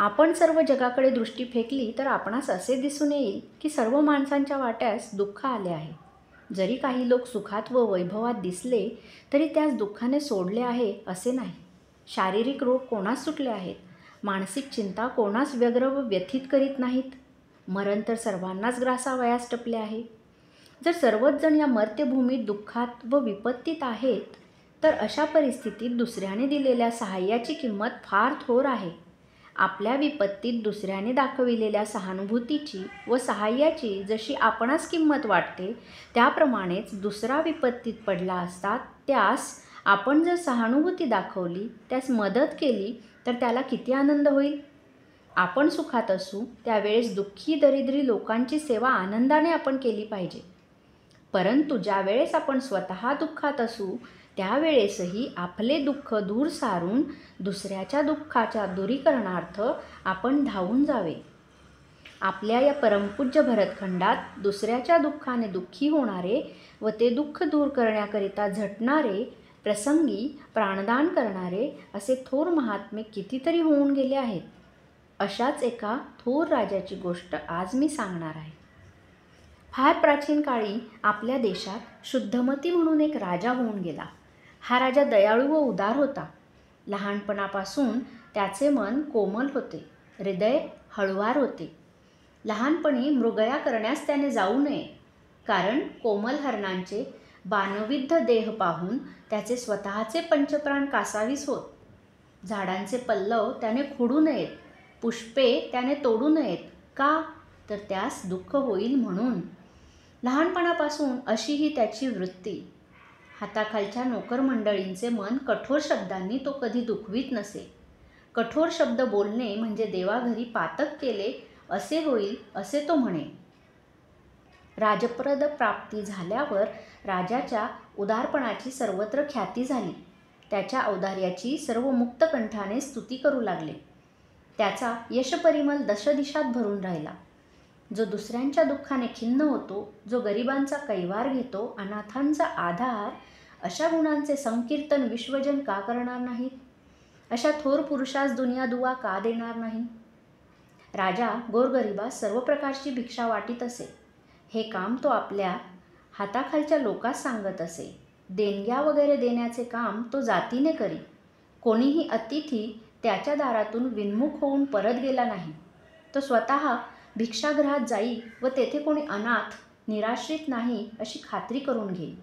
आपण सर्व जगाकडे दृष्टी फेकली तर आपणास असे दिसून येईल की सर्व माणसांच्या वाट्यास दुःख आले आहे. जरी काही लोक सुखात व वैभवात दिसले तरी त्यास दुःखाने सोडले आहे असे नाही. शारीरिक रोग कोणास सुटले आहेत, मानसिक चिंता कोणास व्यग्र व व्यथित करीत नाहीत. मरण तर सर्वांनाच ग्रासावयास टपले आहे. जर सर्वच जण या मर्त्यभूमीत दुःखात व विपत्तीत आहेत तर अशा परिस्थितीत दुसऱ्याने दिलेल्या सहाय्याची किंमत फार थोर आहे. आपल्या विपत्तीत दुसऱ्याने दाखविलेल्या सहानुभूतीची व सहाय्याची जशी आपणास किंमत वाटते त्याप्रमाणेच दुसरा विपत्तीत पडला असता त्यास आपण जर सहानुभूती दाखवली, त्यास मदत केली तर त्याला किती आनंद होईल. आपण सुखात असू त्यावेळेस दुःखी दरिद्री लोकांची सेवा आनंदाने आपण केली पाहिजे. परंतु ज्या वेळेस आपण स्वतः दुःखात असू त्यावेळेसही आपले दुःख दूर सारून दुसऱ्याच्या दुःखाच्या दूरीकरणार्थ आपण धावून जावे. आपल्या या परमपूज्य भरतखंडात दुसऱ्याच्या दुःखाने दुःखी होणारे व ते दुःख दूर करण्याकरिता झटणारे, प्रसंगी प्राणदान करणारे असे थोर महात्मे कितीतरी होऊन गेले आहेत. अशाच एका थोर राजाची गोष्ट आज मी सांगणार आहे. फार प्राचीन काळी आपल्या देशात शुद्धमती म्हणून एक राजा होऊन गेला. हा राजा दयाळू व उदार होता. लहानपणापासून त्याचे मन कोमल होते, हृदय हळुवार होते. लहानपणी मृगया करण्यास त्याने जाऊ नये, कारण कोमल हरणांचे बाणविद्ध देह पाहून त्याचे स्वतःचे पंचप्राण कासावीस होत. झाडांचे पल्लव त्याने खुडू नयेत, पुष्पे त्याने तोडू नयेत. का तर त्यास दुःख होईल म्हणून. लहानपणापासून अशी ही त्याची वृत्ती. हाताखालच्या नोकर मंडळींचे मन कठोर शब्दांनी तो कधी दुखवीत नसे. कठोर शब्द बोलणे म्हणजे देवाघरी पातक केले असे होईल असे तो म्हणे. राजपद प्राप्ती झाल्यावर राजाच्या उदारपणाची सर्वत्र ख्याती झाली. त्याच्या औदार्याची सर्व मुक्तकंठाने स्तुती करू लागले. त्याचा यशपरिमल दशदिशात भरून राहिला. जो दुसऱ्यांच्या दुःखाने खिन्न होतो, जो गरिबांचा कैवार घेतो, अनाथांचा आधार, अशा गुणांचे संकीर्तन विश्वजन का करणार नाहीत? अशा थोर पुरुषास दुनिया दुवा का देणार नाही? राजा गोरगरिबास सर्व प्रकारची भिक्षा वाटीत असे. हे काम तो आपल्या हाताखालच्या लोकांस सांगत असे. देणग्या वगैरे देण्याचे काम तो जातीने करी. कोणीही अतिथी त्याच्या दारातून विन्मुख होऊन परत गेला नाही. तो स्वतः भिक्षागृहात जाई व तेथे कोणी अनाथ निराश्रित नाही अशी खात्री करून घेई.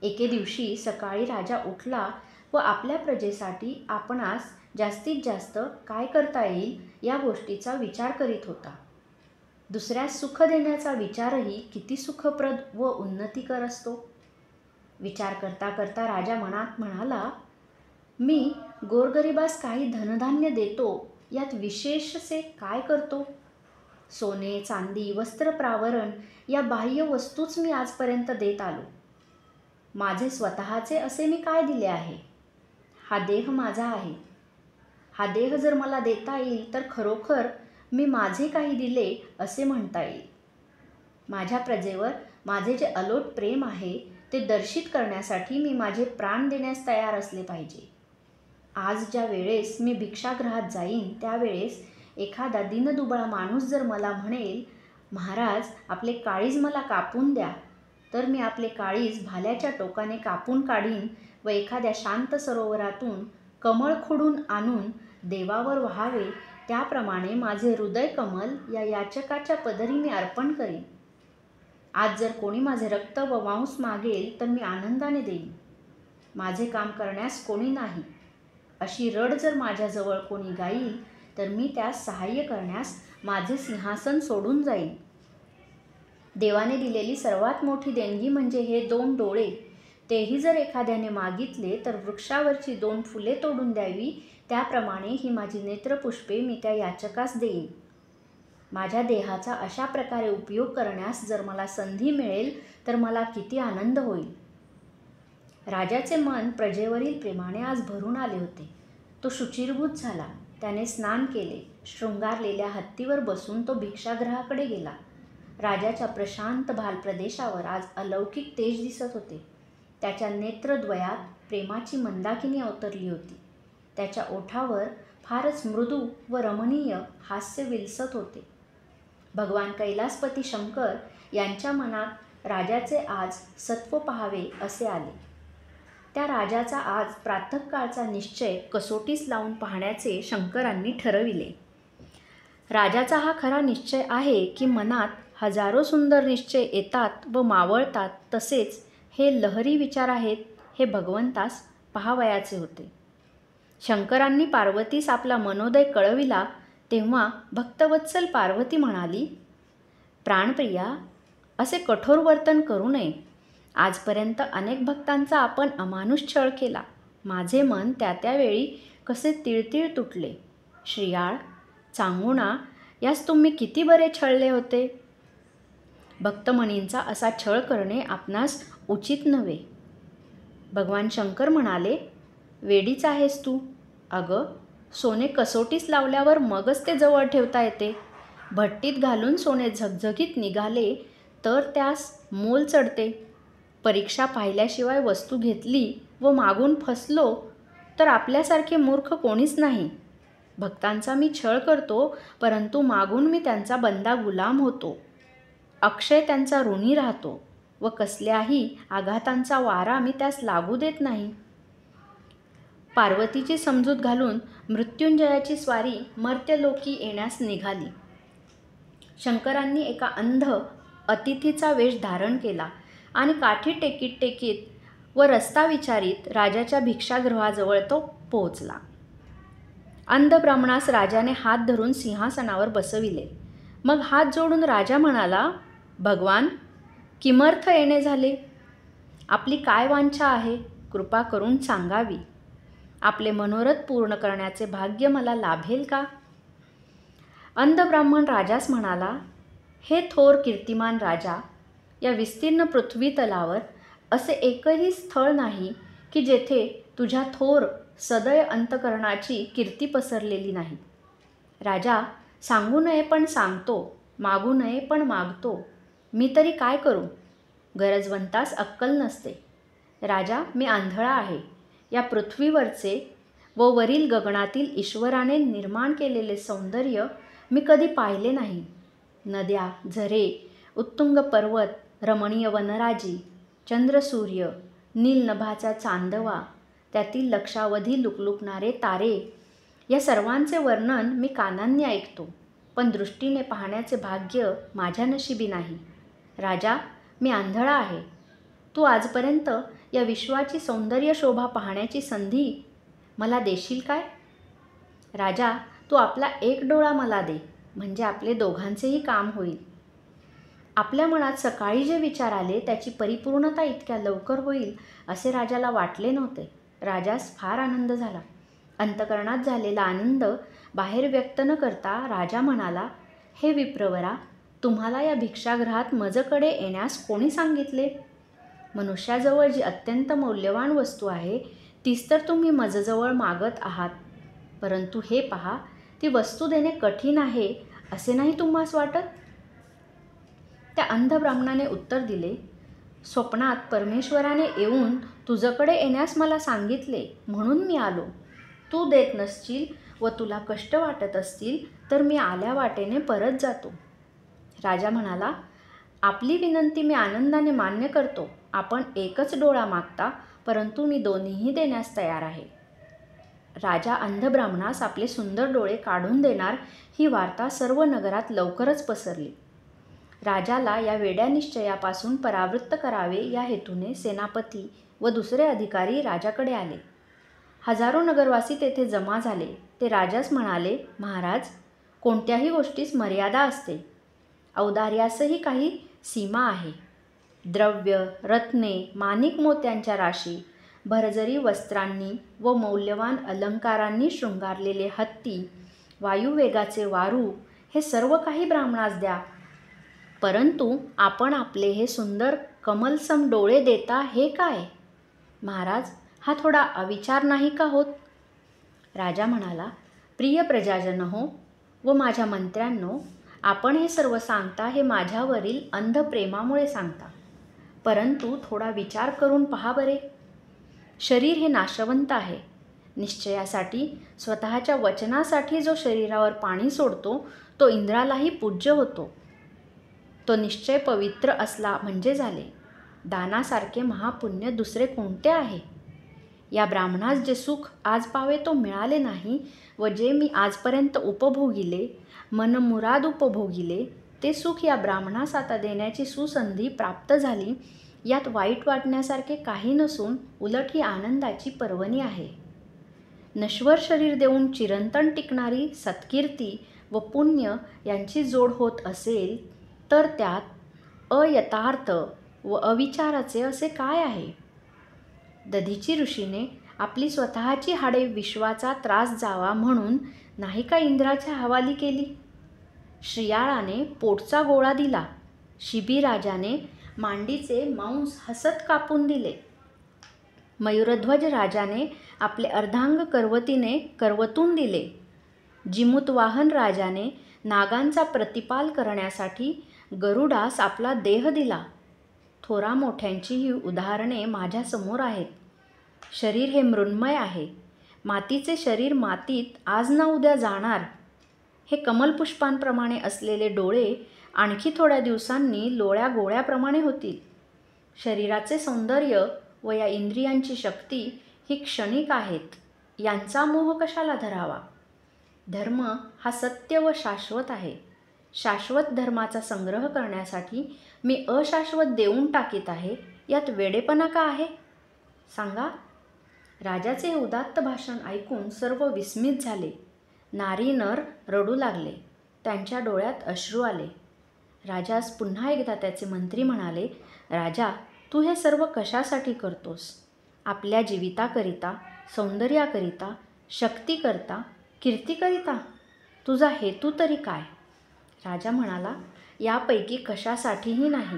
एके दिवशी सकाळी राजा उठला व आपल्या प्रजेसाठी आपणास जास्तीत जास्त काय करता येईल या गोष्टीचा विचार करीत होता. दुसऱ्यास सुख देण्याचा विचारही किती सुखप्रद व उन्नतीकर असतो. विचार करता करता राजा मनात म्हणाला, मी गोरगरिबास काही धनधान्य देतो, यात विशेषसे काय करतो? सोने, चांदी, वस्त्रप्रावरण या बाह्य वस्तूच मी आजपर्यंत देत आलो. माझे स्वतःचे असे मी काय दिले आहे? हा देह माझा आहे. हा देह जर मला देता येईल तर खरोखर मी माझे काही दिले असे म्हणता येईल. माझ्या प्रजेवर माझे जे अलोट प्रेम आहे ते दर्शित करण्यासाठी मी माझे प्राण देण्यास तयार असले पाहिजे. आज ज्या वेळेस मी भिक्षागृहात जाईन त्यावेळेस एखादा दीनदुबळा माणूस जर मला म्हणेल, महाराज आपले काळीज मला कापून द्या, तर मी आपले काळीज भाल्याच्या टोकाने कापून काढीन व एखाद्या शांत सरोवरातून कमळ खुडून आणून देवावर व्हावे त्याप्रमाणे माझे हृदय कमल या याचकाच्या पदरी मी अर्पण करीन. आज जर कोणी माझे रक्त व मांस मागेल तर मी आनंदाने देईन. माझे काम करण्यास कोणी नाही अशी रड जर माझ्याजवळ कोणी गाईल तर मी त्यास सहाय्य करण्यास माझे सिंहासन सोडून जाईन. देवाने दिलेली सर्वात मोठी देणगी म्हणजे हे 2 डोळे. तेही जर एखाद्याने मागितले तर वृक्षावरची 2 फुले तोडून द्यावी त्याप्रमाणे ही माझी नेत्रपुष्पे मी त्या याचकास देईन. माझ्या देहाचा अशा प्रकारे उपयोग करण्यास जर मला संधी मिळेल तर मला किती आनंद होईल. राजाचे मन प्रजेवरील प्रेमाने आज भरून आले होते. तो शुचिर्भूत झाला. त्याने स्नान केले. शृंगारलेल्या हत्तीवर बसून तो भिक्षागृहाकडे गेला. राजाच्या प्रशांत भालप्रदेशावर आज अलौकिक तेज दिसत होते. त्याच्या नेत्रद्वयात प्रेमाची मंदाकिनी अवतरली होती. त्याच्या ओठावर फारच मृदू व रमणीय हास्य विलसत होते. भगवान कैलासपती शंकर यांच्या मनात राजाचे आज सत्व पाहावे असे आले. त्या राजाचा आज प्रातःकाळचा निश्चय कसोटीस लावून पाहण्याचे शंकरांनी ठरविले. राजाचा हा खरा निश्चय आहे की मनात हजारो सुंदर निश्चय येतात व मावळतात, तसेच हे लहरी विचार आहेत हे भगवंतास पाहावयाचे होते. शंकरांनी पार्वतीस आपला मनोदय कळविला तेव्हा भक्तवत्सल पार्वती म्हणाली, प्राणप्रिया, असे कठोर वर्तन करू नये. आजपर्यंत अनेक भक्तांचा आपण अमानुष छळ केला. माझे मन त्या वेळी कसे तिळतिळ तुटले. श्रीयाळ, चांगुणा यास तुम्ही किती बरे छळले होते. भक्तमणींचा असा छळ करणे आपणास उचित नव्हे. भगवान शंकर म्हणाले, वेडीच आहेस तू. अगं, सोने कसोटीस लावल्यावर मगच ते जवळ ठेवता येते. भट्टीत घालून सोने झगझगीत निघाले तर त्यास मोल चढते. परीक्षा पाहिल्याशिवाय वस्तू घेतली व मागून फसलो तर आपल्यासारखे मूर्ख कोणीच नाही. भक्तांचा मी छळ करतो, परंतु मागून मी त्यांचा बंदा गुलाम होतो. अक्षय त्यांचा ऋणी राहतो व कसल्याही आघातांचा वारा मी त्यास लागू देत नाही. पार्वतीची समजूत घालून मृत्युंजयाची स्वारी मर्त्यलोकी येण्यास निघाली. शंकरांनी एका अंध अतिथीचा वेश धारण केला आणि काठी टेकीत टेकीत व रस्ता विचारीत राजाच्या भिक्षागृहाजवळ तो पोहोचला. अंध ब्राह्मणास राजाने हात धरून सिंहासनावर बसविले. मग हात जोडून राजा म्हणाला, भगवान, किमर्थ येणे झाले? आपली काय वांछा आहे? कृपा करून सांगावी. आपले मनोरथ पूर्ण करण्याचे भाग्य मला लाभेल का? अंध ब्राह्मण राजास म्हणाला, हे थोर कीर्तिमान राजा, या विस्तीर्ण पृथ्वीतलावर असे एकही स्थळ नाही की जेथे तुझ्या थोर सदय अंतकरणाची कीर्ती पसरलेली नाही. राजा, सांगू नये पण सांगतो, मागू नये पण मागतो. मी तरी काय करू? गरजवंतास अक्कल नसते. राजा, मी आंधळा आहे. या पृथ्वीवरचे व वरील गगनातील ईश्वराने निर्माण केलेले सौंदर्य मी कधी पाहिले नाही. नद्या, झरे, उत्तुंग पर्वत, रमणीय वनराजी, चंद्रसूर्य, नीलनभाचा चांदवा, त्यातील लक्षावधी लुकलुकणारे तारे, या सर्वांचे वर्णन मी कानांनी ऐकतो, पण दृष्टीने पाहण्याचे भाग्य माझ्या नशिबी नाही. राजा, मी आंधळा आहे. तू आजपर्यंत या विश्वाची सौंदर्य शोभा पाहण्याची संधी मला देशील काय? राजा, तू आपला एक डोळा मला दे, म्हणजे आपले दोघांचेही काम होईल. आपल्या मनात सकाळी जे विचार आले त्याची परिपूर्णता इतक्या लवकर होईल असे राजाला वाटले नव्हते. राजास फार आनंद झाला. अंतकरणात झालेला आनंद बाहेर व्यक्त न करता राजा म्हणाला, हे विप्रवरा, तुम्हाला या भिक्षागृहात मजकडे येण्यास कोणी सांगितले? मनुष्याजवळ जी अत्यंत मौल्यवान वस्तू आहे तीच तर तुम्ही मजजवळ मागत आहात. परंतु हे पहा, ती वस्तू देणे कठीण आहे असे नाही तुम्हास वाटत? त्या अंध ब्राह्मणाने उत्तर दिले, स्वप्नात परमेश्वराने येऊन तुझकडे येण्यास मला सांगितले, म्हणून मी आलो. तू देत नसशील व तुला कष्ट वाटत असतील तर मी आल्या वाटेने परत जातो. राजा म्हणाला, आपली विनंती मी आनंदाने मान्य करतो. आपण एकच डोळा मागता, परंतु मी दोन्हीही देण्यास तयार आहे. राजा अंध ब्राह्मणास आपले सुंदर डोळे काढून देणार ही वार्ता सर्व नगरात लवकरच पसरली. राजाला या वेड्या निश्चयापासून परावृत्त करावे या हेतूने सेनापती व दुसरे अधिकारी राजाकडे आले. हजारो नगरवासी तेथे जमा झाले. ते राजास म्हणाले, महाराज, कोणत्याही गोष्टीस मर्यादा असते. औदार्यासही काही सीमा आहे. द्रव्य, रत्ने, माणिक मोत्यांच्या राशी, भरजरी वस्त्रांनी व मौल्यवान अलंकारांनी शृंगारलेले हत्ती, वायुवेगाचे वारू, हे सर्व काही ब्राह्मणास द्या. परंतु आपण आपले हे सुंदर कमलसम डोळे देता हे काय? महाराज, हा थोडा अविचार नाही का होत? राजा म्हणाला, प्रिय प्रजाजनहो व माझ्या मंत्र्यांनो, आपण हे सर्व सांगता हे माझ्यावरील अंध प्रेमामुळे सांगता. परंतु थोडा विचार करून पहा बरे. शरीर हे नाशवंत आहे. निश्चयासाठी, स्वतःच्या वचनासाठी जो शरीरावर पाणी सोडतो तो इंद्रालाही पूज्य होतो. तो निश्चय पवित्र असला म्हणजे झाले. दानासारखे महापुण्य दुसरे कोणते आहे? या ब्राह्मणास जे सुख आज पावे तो मिळाले नाही व जे मी आजपर्यंत उपभोगिले, मनमुराद उपभोगिले, ते सुख या ब्राह्मणास आता देण्याची सुसंधी प्राप्त झाली. यात वाईट वाटण्यासारखे काही नसून उलट ही आनंदाची पर्वणी आहे. नश्वर शरीर देऊन चिरंतन टिकणारी सत्कीर्ती व पुण्य यांची जोड होत असेल तर त्यात अयथार्थ व अविचाराचे असे काय आहे? दधीची ऋषीने आपली स्वतःची हाडे विश्वाचा त्रास जावा म्हणून नाही का इंद्राच्या हवाली केली? श्रियाळाने पोटचा गोळा दिला. शिबीराजाने मांडीचे मांस हसत कापून दिले. मयूरध्वज राजाने आपले अर्धांग करवतून दिले. जिमूतवाहन राजाने नागांचा प्रतिपाल करण्यासाठी गरुडास आपला देह दिला. थोरा मोठ्यांची ही उदाहरणे माझ्यासमोर आहेत. शरीर हे मृण्मय आहे. मातीचे शरीर मातीत आज ना उद्या जाणार. हे कमलपुष्पांप्रमाणे असलेले डोळे आणखी थोड्या दिवसांनी लोळ्या गोळ्याप्रमाणे होतील. शरीराचे सौंदर्य व या इंद्रियांची शक्ती ही क्षणिक आहेत. यांचा मोह कशाला धरावा? धर्म हा सत्य व शाश्वत आहे. शाश्वत धर्माचा संग्रह करण्यासाठी मी अशाश्वत देऊन टाकीत आहे. यात वेडेपणा का आहे? सांगा. राजाचे हे उदात्त भाषण ऐकून सर्व विस्मित झाले. नारी नर रडू लागले. त्यांच्या डोळ्यात अश्रू आले. राजास पुन्हा एकदा त्याचे मंत्री म्हणाले, राजा, तू हे सर्व कशासाठी करतोस? आपल्या जीविताकरिता, सौंदर्याकरिता, शक्तीकरिता, कीर्तीकरिता? तुझा हेतू तरी काय? राजा म्हणाला, यापैकी कशासाठीही नाही.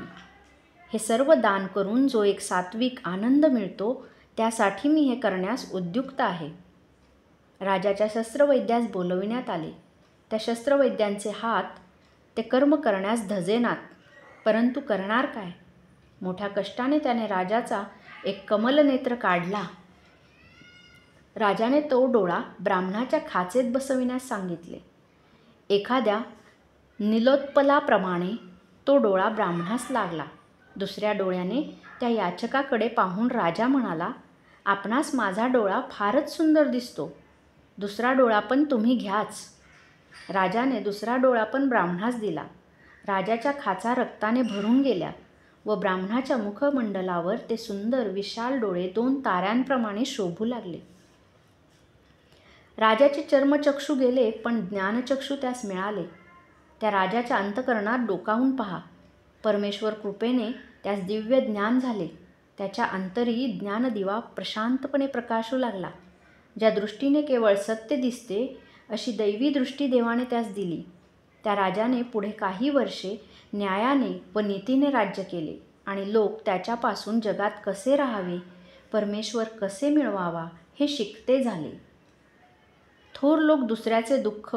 हे सर्व दान करून जो एक सात्विक आनंद मिळतो त्यासाठी मी हे करण्यास उद्युक्त आहे. राजाच्या शस्त्रवैद्यास बोलविण्यात आले. त्या शस्त्रवैद्यांचे हात ते कर्म करण्यास धजेनात. परंतु करणार काय? मोठ्या कष्टाने त्याने राजाचा एक कमलनेत्र काढला. राजाने तो डोळा ब्राह्मणाच्या खाचेत बसविण्यास सांगितले. एखाद्या नीलोत्पलाप्रमाणे तो डोळा ब्राह्मणास लागला. दुसऱ्या डोळ्याने त्या याचकाकडे पाहून राजा म्हणाला, आपणास माझा डोळा फारच सुंदर दिसतो. दुसरा डोळा पण तुम्ही घ्याच. राजाने दुसरा डोळा पण ब्राह्मणास दिला. राजाच्या खाचा रक्ताने भरून गेल्या व ब्राह्मणाच्या मुखमंडलावर ते सुंदर विशाल डोळे 2 ताऱ्यांप्रमाणे शोभू लागले. राजाचे चर्मचक्षु गेले पण ज्ञानचक्षु त्यास मिळाले. त्या राजाच्या अंतःकरणात डोकावून पहा. परमेश्वर कृपेने त्यास दिव्य ज्ञान झाले. त्याच्या अंतरी ज्ञानदिवा प्रशांतपणे प्रकाशू लागला. ज्या दृष्टीने केवळ सत्य दिसते अशी दैवी दृष्टी देवाने त्यास दिली. त्या राजाने पुढे काही वर्षे न्यायाने व नीतीने राज्य केले आणि लोक त्याच्यापासून जगात कसे राहावे, परमेश्वर कसे मिळवावा हे शिकते झाले. थोर लोक दुसऱ्याचे दुःख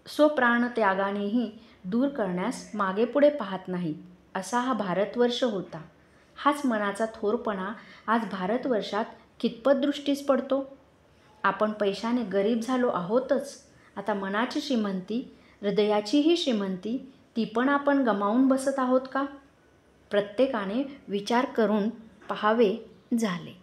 स्वप्राणत्यागानेही दूर करण्यास मागेपुढे पाहत नाहीत. असा हा भारतवर्ष होता. हाच मनाचा थोरपणा आज भारतवर्षात कितपत दृष्टीस पडतो? आपण पैशाने गरीब झालो आहोतच. आता मनाची श्रीमंती, हृदयाचीही श्रीमंती, ती पण आपण गमावून बसत आहोत का? प्रत्येकाने विचार करून पाहावे झाले.